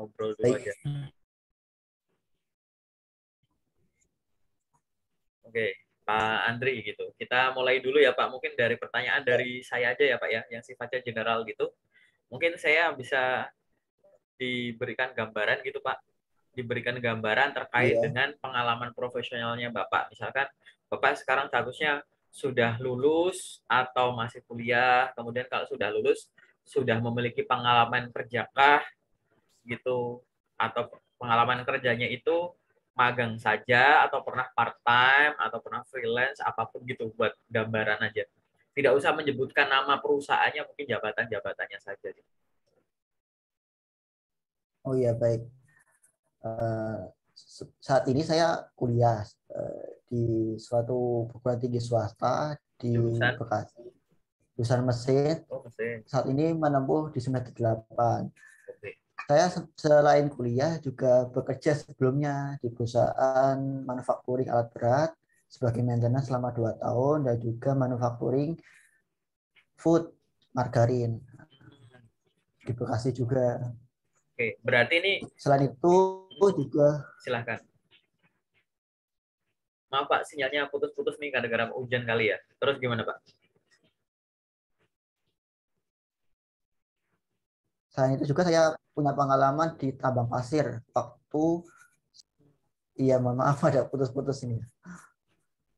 ngobrol dulu Baik. aja. Oke, Pak Andri gitu. Kita mulai dulu ya Pak. Mungkin dari pertanyaan dari saya aja ya Pak ya, yang sifatnya general gitu. Mungkin saya bisa diberikan gambaran gitu Pak. Diberikan gambaran terkait Iya. dengan pengalaman profesionalnya Bapak. Misalkan Bapak sekarang statusnya sudah lulus atau masih kuliah, kemudian kalau sudah lulus sudah memiliki pengalaman kerjakah gitu, atau pengalaman kerjanya itu magang saja atau pernah part time atau pernah freelance apapun gitu, buat gambaran aja. Tidak usah menyebutkan nama perusahaannya, mungkin jabatan-jabatannya saja. Oh iya, baik. Eh, Saat ini saya kuliah di suatu perguruan tinggi swasta di Jurusan Bekasi, jurusan mesin. oh mesin. Saat ini menempuh di semester 8. Oke. Saya selain kuliah juga bekerja sebelumnya di perusahaan manufacturing alat berat sebagai maintenance selama 2 tahun dan juga manufacturing food margarin di Bekasi juga. Oke, berarti ini Selain itu juga silahkan. Maaf Pak, sinyalnya putus-putus nih gara-gara hujan kali ya. Terus gimana Pak? selain itu juga saya punya pengalaman di tambang pasir waktu, iya mohon maaf ada putus-putus ini.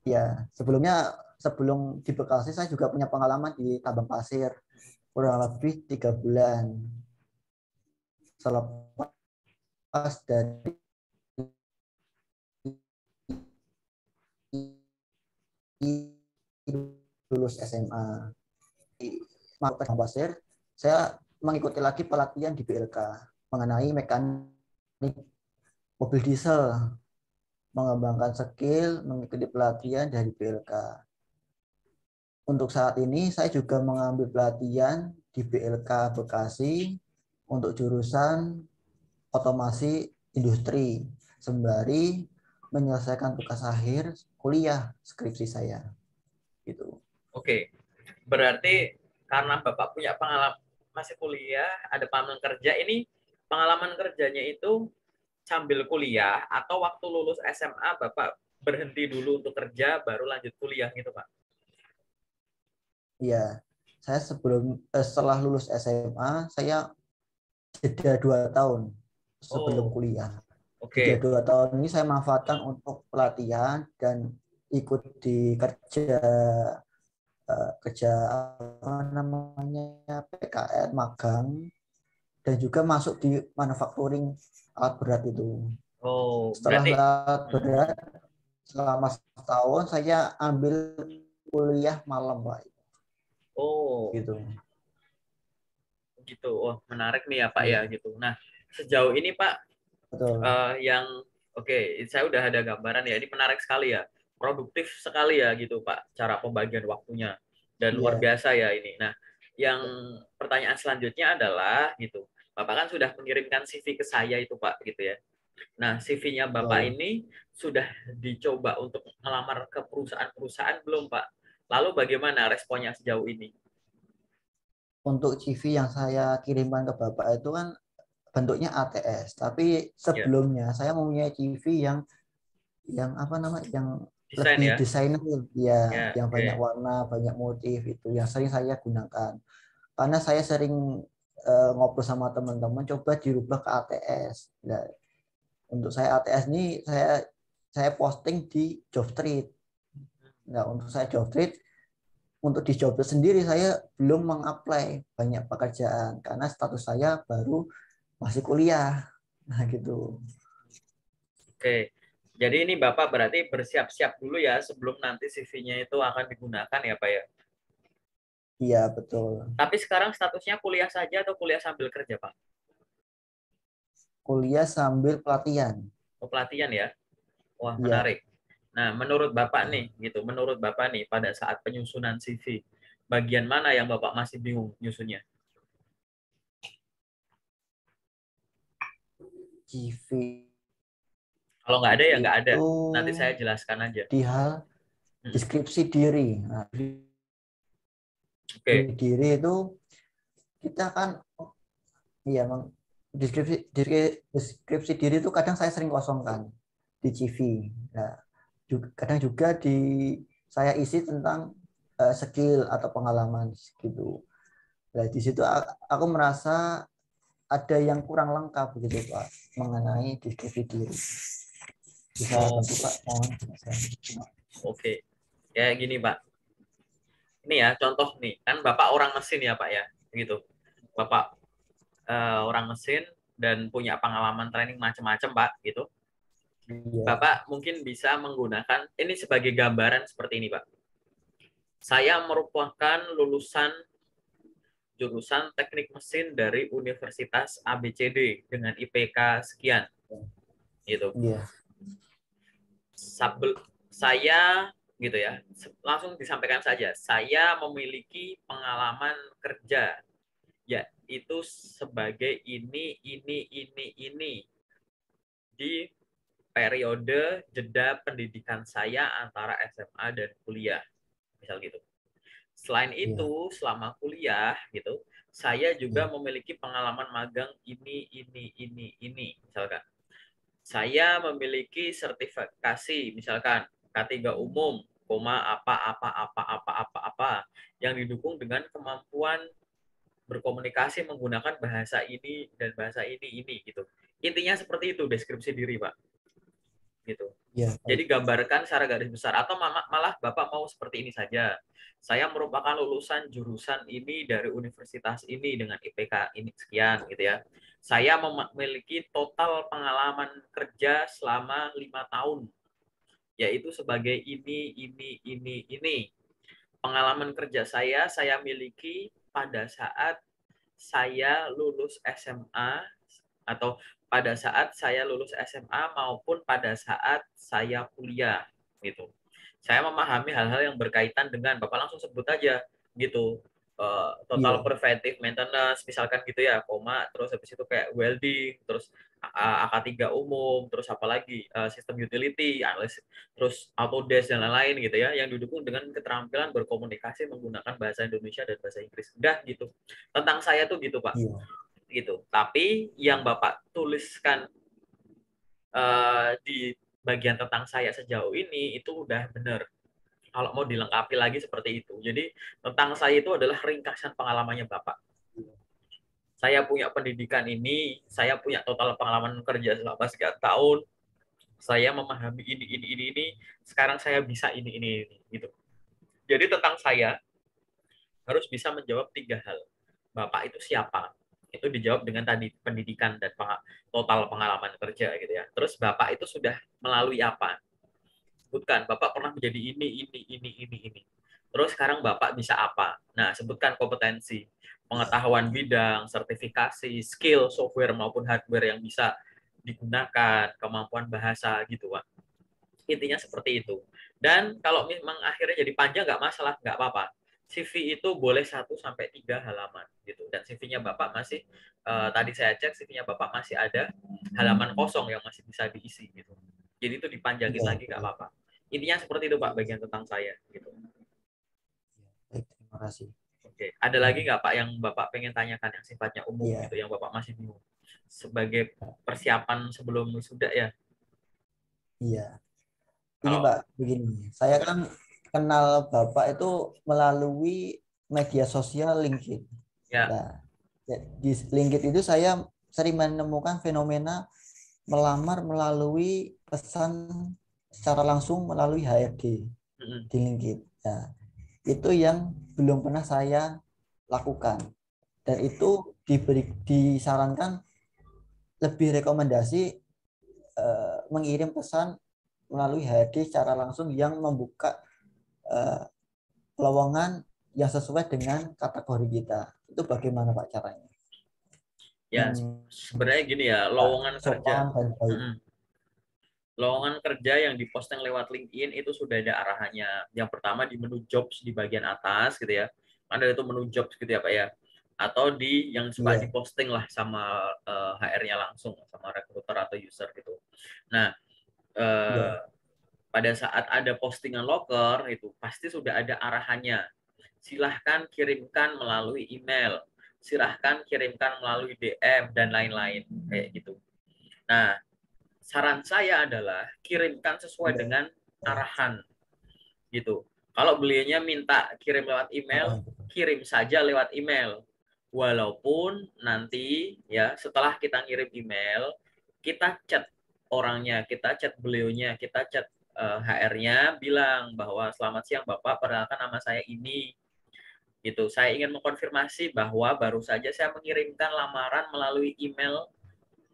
Ya, sebelum di Bekasi saya juga punya pengalaman di tambang pasir kurang lebih 3 bulan selepas dari lulus SMA. Di tambang pasir saya mengikuti lagi pelatihan di BLK mengenai mekanik mobil diesel, mengembangkan skill, mengikuti pelatihan dari BLK. Untuk saat ini saya juga mengambil pelatihan di BLK Bekasi untuk jurusan otomasi industri sembari menyelesaikan tugas akhir kuliah skripsi saya gitu. Oke, berarti karena Bapak punya pengalaman masih kuliah, ada pengalaman kerja, ini pengalaman kerjanya itu sambil kuliah atau waktu lulus SMA Bapak berhenti dulu untuk kerja baru lanjut kuliah gitu Pak? Iya, saya setelah lulus SMA saya jeda 2 tahun sebelum Oh, kuliah. Jeda oke. 2 tahun ini saya manfaatkan untuk pelatihan dan ikut di kerja apa namanya PKN magang dan juga masuk di manufacturing alat berat itu. Oh, Setelah berarti alat berat selama setahun saya ambil kuliah malam Pak oh gitu. gitu. Oh, menarik nih ya Pak ya Iya, gitu. Nah, sejauh ini Pak betul. yang oke, saya udah ada gambaran ya. Ini menarik sekali ya. Produktif sekali ya gitu Pak cara pembagian waktunya. Dan luar Iya. biasa ya ini. Nah, yang pertanyaan selanjutnya adalah gitu. Bapak kan sudah mengirimkan CV ke saya itu Pak gitu ya. Nah, CV-nya Bapak Betul. ini sudah dicoba untuk melamar ke perusahaan-perusahaan belum, Pak? Lalu bagaimana responnya sejauh ini? Untuk CV yang saya kirimkan ke Bapak itu kan bentuknya ATS, tapi Ya, sebelumnya saya mempunyai CV yang apa namanya yang desain lebih ya. desainer ya, Ya, yang banyak oke. warna, banyak motif itu yang sering saya gunakan. Karena saya sering ngobrol sama teman-teman coba dirubah ke ATS. Nah, untuk saya ATS ini saya posting di Jobstreet. Nah, untuk saya Jobstreet, untuk di Jobstreet sendiri saya belum mengapply banyak pekerjaan karena status saya baru masih kuliah. Nah, gitu. Oke. Jadi ini Bapak berarti bersiap-siap dulu ya sebelum nanti CV-nya itu akan digunakan ya, Pak ya. Iya, betul. Tapi sekarang statusnya kuliah saja atau kuliah sambil kerja, Pak? Kuliah sambil pelatihan. Oh, pelatihan ya. Wah, Iya, menarik. Nah, menurut Bapak nih, gitu. Menurut Bapak nih pada saat penyusunan CV, bagian mana yang Bapak masih bingung nyusunnya? CV Kalau nggak ada ya nggak ada. itu Nanti saya jelaskan aja. di hal Hmm. deskripsi diri. Nah, Oke. diri itu kita kan ya deskripsi diri itu kadang saya sering kosongkan di CV. Nah, kadang juga saya isi tentang skill atau pengalaman gitu. Nah, di situ aku merasa ada yang kurang lengkap begitu Pak mengenai deskripsi diri. Bisa Oh, bantu Pak? Mohon. oke. Kayak gini, Pak. Ini ya contoh nih, kan Bapak orang mesin ya, Pak ya. Gitu. Bapak orang mesin dan punya pengalaman training macam-macam, Pak, gitu. Iya, Bapak mungkin bisa menggunakan ini sebagai gambaran seperti ini, Pak. Saya merupakan lulusan jurusan teknik mesin dari Universitas ABCD dengan IPK sekian, gitu. iya, Saya gitu ya, langsung disampaikan saja. Saya memiliki pengalaman kerja, yaitu sebagai ini di periode jeda pendidikan saya antara SMA dan kuliah, misal gitu. Selain iya, itu, selama kuliah gitu, saya juga iya, memiliki pengalaman magang ini, misalkan. Saya memiliki sertifikasi, misalkan K3 umum, koma apa yang didukung dengan kemampuan berkomunikasi menggunakan bahasa ini dan bahasa ini gitu. Intinya seperti itu deskripsi diri, Pak. Gitu. iya, baik. Jadi gambarkan secara garis besar atau malah Bapak mau seperti ini saja. Saya merupakan lulusan jurusan ini dari universitas ini dengan IPK ini sekian gitu ya. Saya memiliki total pengalaman kerja selama 5 tahun, yaitu sebagai ini. Pengalaman kerja saya miliki pada saat saya lulus SMA atau pada saat saya lulus SMA maupun pada saat saya kuliah gitu. Saya memahami hal-hal yang berkaitan dengan Bapak langsung sebut aja gitu. Total Iya, preventive maintenance misalkan gitu ya, koma terus habis itu kayak welding, terus AK3 umum, terus apalagi sistem utility, analis, terus Autodesk dan lain-lain gitu ya, yang didukung dengan keterampilan berkomunikasi menggunakan bahasa Indonesia dan bahasa Inggris. Udah gitu. Tentang saya tuh gitu, Pak, iya, gitu. Tapi yang Bapak tuliskan di bagian tentang saya sejauh ini itu udah benar. Kalau mau dilengkapi lagi seperti itu. Jadi tentang saya itu adalah ringkasan pengalamannya Bapak. Saya punya pendidikan ini, saya punya total pengalaman kerja selama sekian tahun, saya memahami ini. Sekarang saya bisa ini gitu. Jadi tentang saya harus bisa menjawab 3 hal. Bapak itu siapa? Itu dijawab dengan tadi pendidikan dan total pengalaman kerja gitu ya. Terus Bapak itu sudah melalui apa? Sebutkan Bapak pernah menjadi ini. Terus sekarang Bapak bisa apa? Nah, sebutkan kompetensi, pengetahuan bidang, sertifikasi, skill software maupun hardware yang bisa digunakan, kemampuan bahasa gitu, Pak. Intinya seperti itu. Dan kalau memang akhirnya jadi panjang nggak masalah, nggak apa-apa. CV itu boleh 1 sampai 3 halaman gitu. Dan CV-nya Bapak masih tadi saya cek CV-nya Bapak masih ada halaman kosong yang masih bisa diisi gitu. Jadi itu dipanjangin iya, lagi nggak baik. apa-apa. Intinya seperti itu Pak bagian tentang saya gitu. Baik, terima kasih. Oke, ada lagi nggak Pak yang Bapak pengen tanyakan yang sifatnya umum gitu, Iya, yang Bapak masih bingung sebagai persiapan sebelum wisuda ya? iya. Ini Kalau Pak, begini. Saya kan kenal Bapak itu melalui media sosial LinkedIn. ya, Nah, di LinkedIn itu saya sering menemukan fenomena melamar melalui pesan secara langsung melalui HRD mm-mm. di LinkedIn. Nah, itu yang belum pernah saya lakukan. Dan itu disarankan lebih rekomendasi mengirim pesan melalui HRD secara langsung yang membuka eh, lowongan yang sesuai dengan kategori kita. Itu bagaimana Pak caranya? Ya Yang sebenarnya gini ya, Pak lowongan kerja. sopan dan baik. Mm-mm. Lowongan kerja yang diposting lewat LinkedIn itu sudah ada arahannya. Yang pertama di menu jobs di bagian atas gitu ya. Ada itu menu jobs gitu ya Pak ya. Atau di yang suka Iya, diposting lah sama HR-nya langsung, sama recruiter atau user gitu. Nah, eh, iya, pada saat ada postingan loker itu pasti sudah ada arahannya. Silahkan kirimkan melalui email. silahkan kirimkan melalui DM dan lain-lain kayak gitu. Nah, saran saya adalah kirimkan sesuai Ya. dengan arahan gitu. Kalau beliaunya minta kirim lewat email, kirim saja lewat email. Walaupun nanti ya setelah kita ngirim email, kita chat orangnya, kita chat beliaunya, kita chat HR-nya bilang bahwa selamat siang Bapak, perkenalkan nama saya ini gitu. Saya ingin mengkonfirmasi bahwa baru saja saya mengirimkan lamaran melalui email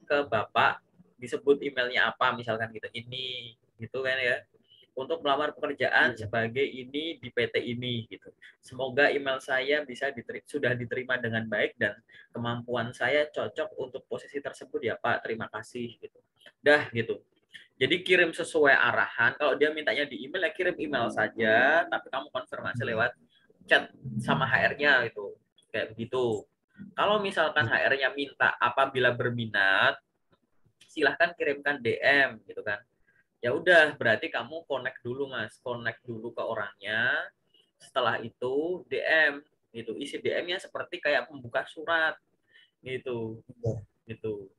ke Bapak, disebut emailnya apa misalkan gitu. Ini gitu kan ya. Untuk melamar pekerjaan sebagai ini di PT ini gitu. Semoga email saya bisa sudah diterima dengan baik dan kemampuan saya cocok untuk posisi tersebut ya Pak. Terima kasih gitu. Dah gitu. Jadi kirim sesuai arahan. Kalau dia mintanya di email ya kirim email saja, tapi kamu konfirmasi lewat chat sama HR-nya gitu. Kayak begitu. Kalau misalkan HR-nya minta apabila berminat, silahkan kirimkan DM gitu kan. Ya udah, berarti kamu connect dulu Mas, connect dulu ke orangnya. Setelah itu DM gitu. Isi DM-nya seperti kayak membuka surat gitu. Gitu.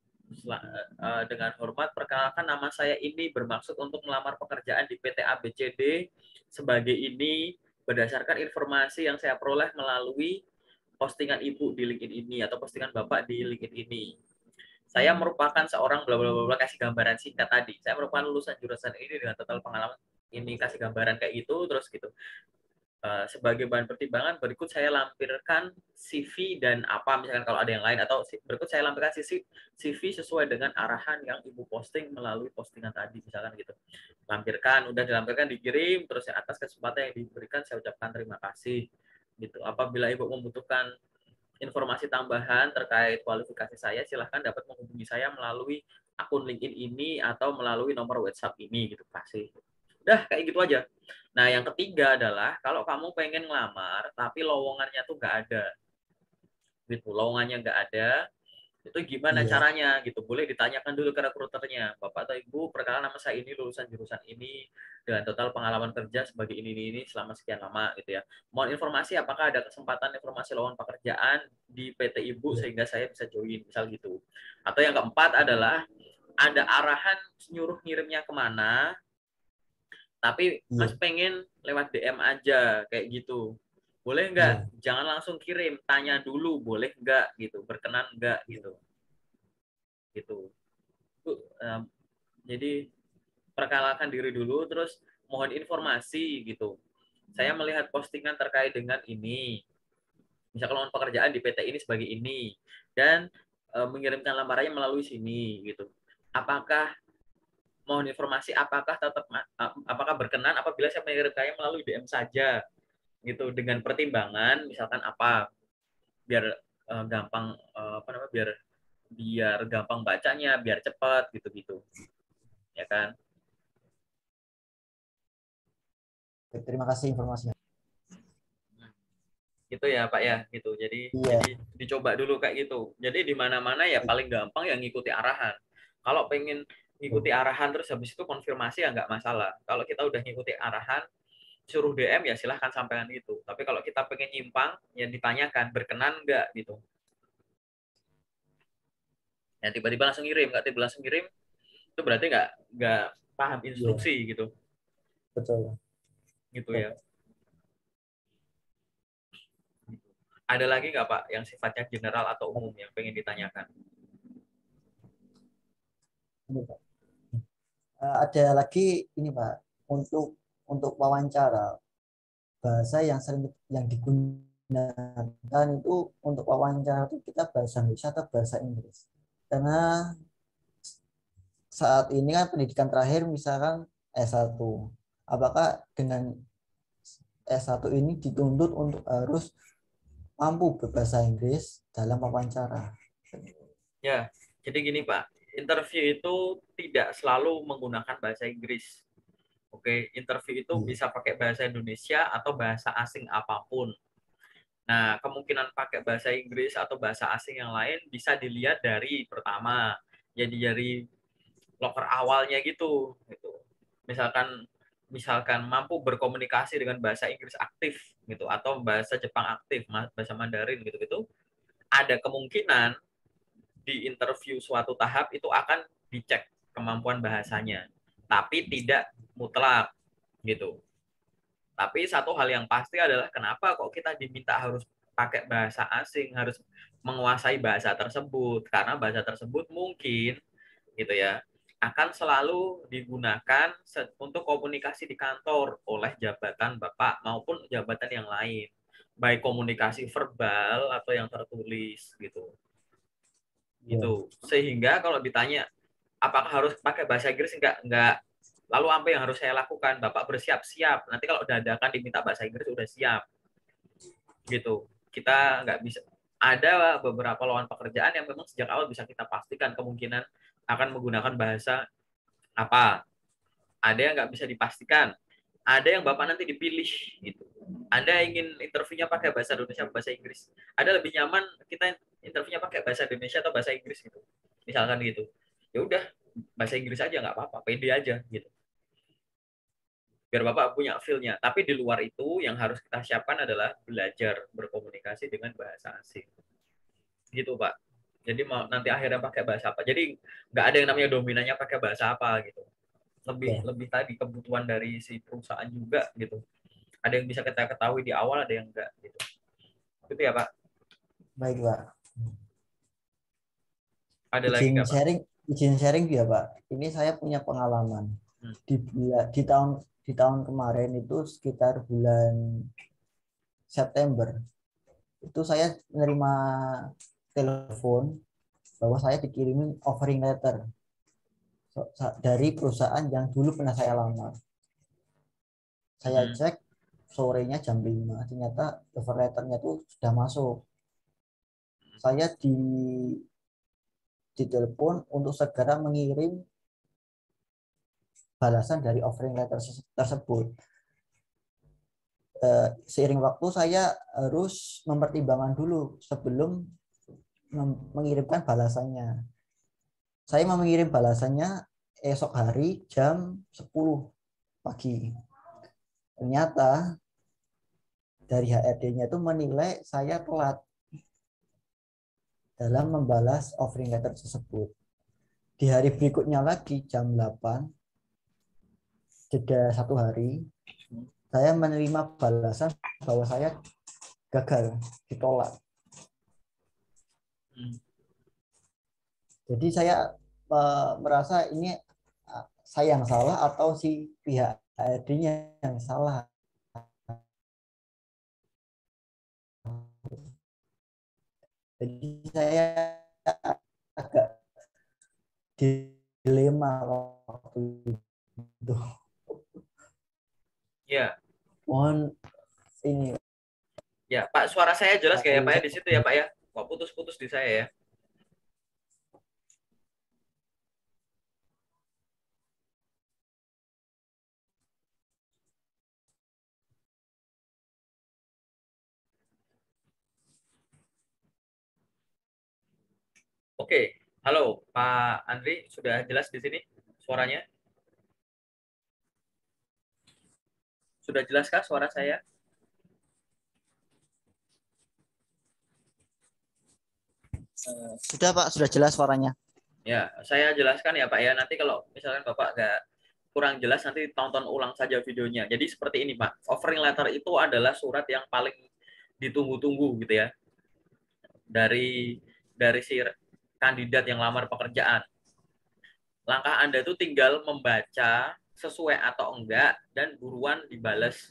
Dengan hormat, perkenalkan nama saya ini bermaksud untuk melamar pekerjaan di PT ABCD sebagai ini berdasarkan informasi yang saya peroleh melalui postingan Ibu di LinkedIn ini atau postingan Bapak di LinkedIn ini. Saya merupakan seorang bla bla bla, kasih gambaran singkat tadi. Saya merupakan lulusan jurusan ini dengan total pengalaman ini, kasih gambaran kayak gitu terus gitu. Sebagai bahan pertimbangan berikut saya lampirkan CV dan apa misalkan kalau ada yang lain, atau berikut saya lampirkan CV sesuai dengan arahan yang Ibu posting melalui postingan tadi misalkan gitu. Lampirkan, udah dilampirkan, dikirim, terus atas kesempatan yang diberikan saya ucapkan terima kasih gitu. Apabila Ibu membutuhkan informasi tambahan terkait kualifikasi saya, silahkan dapat menghubungi saya melalui akun LinkedIn ini atau melalui nomor WhatsApp ini gitu. Kasih. Udah kayak gitu aja. Nah, yang ketiga adalah kalau kamu pengen ngelamar tapi lowongannya tuh nggak ada, gitu. Lowongannya nggak ada, itu gimana Iya. caranya gitu? Boleh ditanyakan dulu ke rekruternya. Bapak atau Ibu, perkenalkan nama saya ini, lulusan jurusan ini dengan total pengalaman kerja sebagai ini selama sekian lama gitu ya. Mohon informasi apakah ada kesempatan informasi lowongan pekerjaan di PT Ibu Iya. sehingga saya bisa join misal gitu. Atau yang keempat adalah ada arahan nyuruh ngirimnya kemana, tapi Mas Iya. pengen lewat DM aja kayak gitu. Boleh nggak? Iya. Jangan langsung kirim, tanya dulu boleh nggak gitu, berkenan nggak Iya. gitu. Gitu. Jadi perkenalkan diri dulu, terus mohon informasi gitu. Saya melihat postingan terkait dengan ini, misalkan lowongan pekerjaan di PT ini sebagai ini, dan mengirimkan lamarannya melalui sini gitu. Apakah mohon informasi apakah tetap apakah berkenan apabila saya mengirimkannya melalui DM saja gitu, dengan pertimbangan misalkan apa, biar gampang apa namanya, biar biar gampang bacanya, biar cepat gitu-gitu ya kan. Terima kasih informasinya. Gitu ya Pak ya gitu. Jadi Iya. dicoba dulu kayak gitu. Jadi di mana-mana ya paling gampang yang ngikuti arahan. Kalau pengen ngikuti arahan terus habis itu konfirmasi ya nggak masalah. Kalau kita udah ngikuti arahan suruh DM ya silahkan sampaikan itu. Tapi kalau kita pengen nyimpang ya ditanyakan berkenan nggak gitu. Ya tiba-tiba langsung ngirim, nggak tiba langsung ngirim itu berarti nggak paham Iya. instruksi gitu. Betul. Gitu ya. Betul. Ada lagi nggak Pak yang sifatnya general atau umum yang pengen ditanyakan? Ini, Pak. Ada lagi ini Pak, untuk wawancara, bahasa yang sering yang digunakan itu untuk wawancara itu kita bahasa Indonesia atau bahasa Inggris. Karena saat ini kan pendidikan terakhir misalkan S1. Apakah dengan S1 ini dituntut untuk harus mampu berbahasa Inggris dalam wawancara? Ya, jadi gini Pak, interview itu tidak selalu menggunakan bahasa Inggris. Oke, interview itu Iya. bisa pakai bahasa Indonesia atau bahasa asing apapun. Nah, kemungkinan pakai bahasa Inggris atau bahasa asing yang lain bisa dilihat dari pertama, jadi dari loker awalnya gitu, gitu. Misalkan misalkan mampu berkomunikasi dengan bahasa Inggris aktif gitu atau bahasa Jepang aktif, bahasa Mandarin gitu-gitu. ada kemungkinan di interview suatu tahap itu akan dicek kemampuan bahasanya, tapi tidak mutlak gitu. Tapi satu hal yang pasti adalah kenapa kok kita diminta harus pakai bahasa asing, harus menguasai bahasa tersebut, karena bahasa tersebut mungkin gitu ya akan selalu digunakan untuk komunikasi di kantor oleh jabatan Bapak maupun jabatan yang lain, baik komunikasi verbal atau yang tertulis gitu. Gitu. Sehingga kalau ditanya apakah harus pakai bahasa Inggris, enggak. Lalu apa yang harus saya lakukan? Bapak bersiap-siap. Nanti kalau dadakan diminta bahasa Inggris udah siap. Gitu. Kita nggak bisa. Ada beberapa lowongan pekerjaan yang memang sejak awal bisa kita pastikan kemungkinan akan menggunakan bahasa apa. Ada yang nggak bisa dipastikan. Ada yang Bapak nanti dipilih gitu. Anda ingin interviewnya pakai bahasa Indonesia atau bahasa Inggris. Ada lebih nyaman kita interviewnya pakai bahasa Indonesia atau bahasa Inggris gitu. Misalkan gitu. Ya udah bahasa Inggris aja nggak apa-apa, pede aja gitu. Biar Bapak punya feel-nya. Tapi di luar itu yang harus kita siapkan adalah belajar berkomunikasi dengan bahasa asing. Gitu, Pak. Jadi mau nanti akhirnya pakai bahasa apa. Jadi nggak ada yang namanya dominannya pakai bahasa apa gitu. Lebih tadi kebutuhan dari si perusahaan juga gitu. Ada yang bisa kita ketahui di awal, ada yang enggak gitu. Itu ya, Pak. Baik, Pak. Ada lagi nggak, Pak? Izin sharing ya, Pak. Ini saya punya pengalaman. Di tahun kemarin itu sekitar bulan September itu saya menerima telepon bahwa saya dikirimin offering letter dari perusahaan yang dulu pernah saya lamar. Saya cek sorenya jam 5, ternyata offer letternya itu sudah masuk. Saya ditelepon untuk segera mengirim balasan dari offering letter tersebut. Seiring waktu saya harus mempertimbangkan dulu sebelum mengirimkan balasannya. Saya mau mengirim balasannya esok hari jam 10 pagi. Ternyata dari HRD-nya itu menilai saya telat dalam membalas offering letter tersebut. Di hari berikutnya lagi jam 8, jeda 1 hari, saya menerima balasan bahwa saya gagal, ditolak. Jadi saya merasa ini saya yang salah atau si pihak HRD-nya yang salah. Jadi saya agak dilema waktu itu. Ya. Mohon ini. Ya, Pak, suara saya jelas kayak Pak ya di situ ya, Pak ya. Kok putus-putus di saya ya? Oke, halo Pak Andri, sudah jelas di sini suaranya? Sudah jelaskah suara saya? Sudah Pak, sudah jelas suaranya. Ya, saya jelaskan ya Pak ya. Nanti kalau misalkan Bapak nggak kurang jelas, nanti tonton ulang saja videonya. Jadi seperti ini Pak, offering letter itu adalah surat yang paling ditunggu-tunggu gitu ya. Dari si kandidat yang lamar pekerjaan. Langkah Anda itu tinggal membaca sesuai atau enggak dan buruan dibales.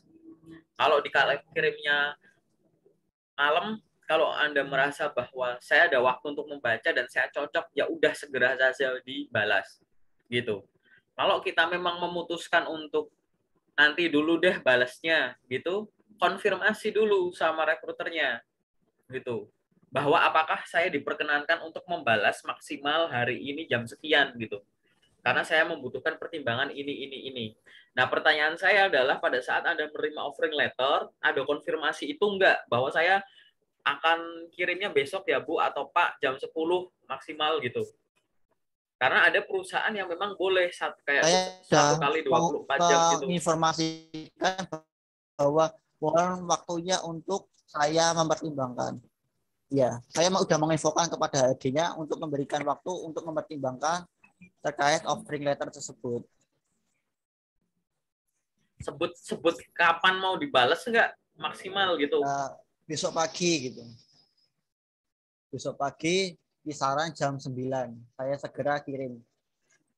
Kalau dikirimnya malam, kalau Anda merasa bahwa saya ada waktu untuk membaca dan saya cocok, ya udah segera saja dibalas. Gitu. Kalau kita memang memutuskan untuk nanti dulu deh balasnya, gitu, konfirmasi dulu sama rekruternya, gitu. Bahwa apakah saya diperkenankan untuk membalas maksimal hari ini jam sekian, gitu. Karena saya membutuhkan pertimbangan ini. Nah, pertanyaan saya adalah pada saat Anda menerima offering letter, ada konfirmasi itu enggak bahwa saya akan kirimnya besok ya Bu atau Pak jam 10 maksimal gitu. Karena ada perusahaan yang memang boleh kayak saya 1 kali mau 24 jam gitu. menginformasikan bahwa mohon waktunya untuk saya mempertimbangkan. Ya, saya udah menginfokan kepada HRD-nya untuk memberikan waktu untuk mempertimbangkan terkait offering letter tersebut. Sebut kapan mau dibalas nggak maksimal gitu. Besok pagi gitu. Besok pagi kisaran jam 9. Saya segera kirim.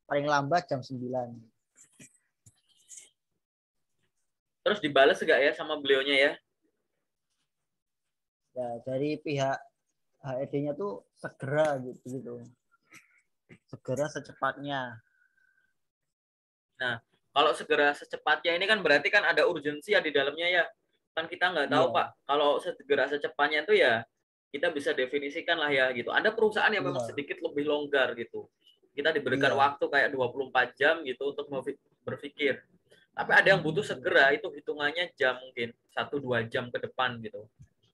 Paling lambat jam 9. Terus dibalas nggak ya sama beliaunya ya? Ya, dari pihak HRD-nya tuh segera gitu. Segera secepatnya. Nah, kalau segera secepatnya ini kan berarti kan ada urgensi ya di dalamnya ya. Kan kita nggak tahu, Iya. Pak. Kalau segera secepatnya itu ya kita bisa definisikan lah ya gitu. Ada perusahaan yang memang Iya. sedikit lebih longgar gitu. Kita diberikan Iya. waktu kayak 24 jam gitu untuk berpikir. Tapi ada yang butuh segera, itu hitungannya jam mungkin 1-2 jam ke depan gitu.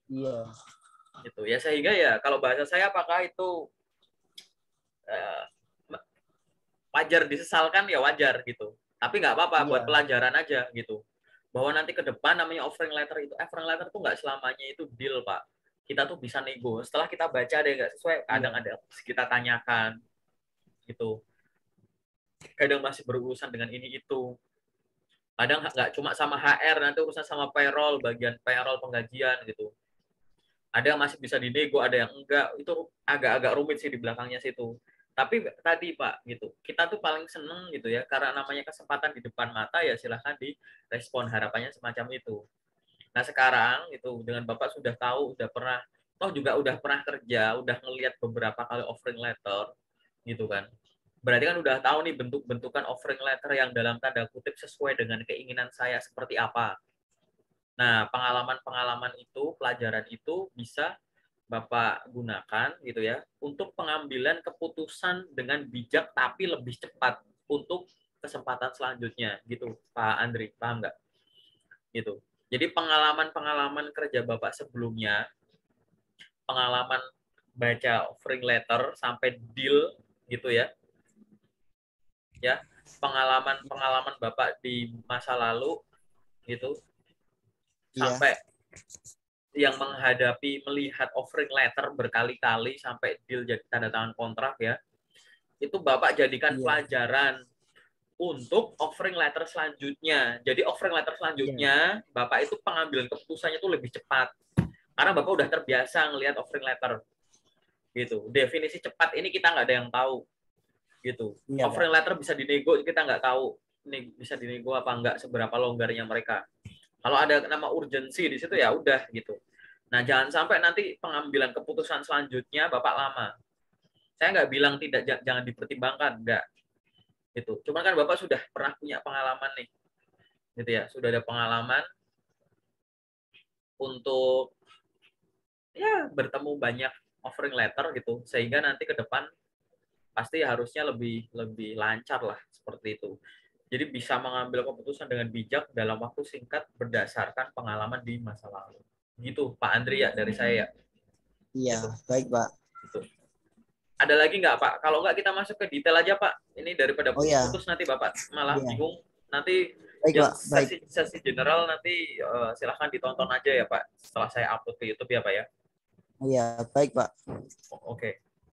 Iya. Gitu. Ya sehingga ya kalau bahasa saya apakah itu eh, wajar disesalkan ya wajar gitu. Tapi nggak apa-apa buat Iya. pelajaran aja gitu. Bahwa nanti ke depan namanya offering letter itu, offering letter tuh nggak selamanya itu deal, Pak. Kita tuh bisa nego. Setelah kita baca ada yang nggak sesuai, kadang Iya. ada kita tanyakan gitu. Kadang masih berurusan dengan ini itu. Kadang nggak cuma sama HR, nanti urusan sama payroll, bagian payroll penggajian gitu. Ada yang masih bisa dinego, ada yang enggak. Itu agak-agak rumit sih di belakangnya situ. Tapi tadi Pak gitu, kita tuh paling seneng gitu ya, karena namanya kesempatan di depan mata ya silahkan direspon, harapannya semacam itu. Nah sekarang itu dengan Bapak sudah tahu, udah pernah, toh juga udah pernah kerja, udah ngelihat beberapa kali offering letter gitu kan. Berarti kan udah tahu nih bentuk-bentukan offering letter yang dalam tanda kutip sesuai dengan keinginan saya seperti apa. Nah, pengalaman-pengalaman itu, pelajaran itu bisa Bapak gunakan gitu ya untuk pengambilan keputusan dengan bijak tapi lebih cepat untuk kesempatan selanjutnya gitu, Pak Andri, paham nggak? Gitu. Jadi pengalaman-pengalaman kerja Bapak sebelumnya, pengalaman baca offering letter sampai deal gitu ya, pengalaman-pengalaman Bapak di masa lalu gitu Iya. sampai yang menghadapi melihat offering letter berkali-kali sampai deal jadi tanda tangan kontrak ya, itu Bapak jadikan Iya. pelajaran untuk offering letter selanjutnya. Jadi offering letter Iya. selanjutnya Bapak itu pengambilan keputusannya itu lebih cepat karena Bapak udah terbiasa ngelihat offering letter gitu. Definisi cepat ini kita nggak ada yang tahu gitu. Iya, Pak. Offering letter bisa dinego, kita nggak tahu ini bisa dinego apa enggak, seberapa longgarnya mereka. Kalau ada nama urgensi di situ ya udah gitu. Nah, jangan sampai nanti pengambilan keputusan selanjutnya Bapak lama. Saya nggak bilang tidak, jangan dipertimbangkan, enggak. Gitu. Cuman kan Bapak sudah pernah punya pengalaman nih. Gitu ya, sudah ada pengalaman untuk ya bertemu banyak offering letter gitu, sehingga nanti ke depan pasti harusnya lebih lebih lancar lah seperti itu. Jadi bisa mengambil keputusan dengan bijak dalam waktu singkat berdasarkan pengalaman di masa lalu. Gitu, Pak Andri ya dari saya ya. Iya, Gitu. baik, Pak. Gitu. Ada lagi nggak Pak? Kalau nggak kita masuk ke detail aja Pak. Ini daripada Oh ya, putus-putus nanti Bapak malah iya. bingung. Nanti Baik, yang Pak. Baik. sesi general nanti silahkan ditonton aja ya Pak. Setelah saya upload ke YouTube ya Pak ya. Oh ya, baik, Pak. Oke.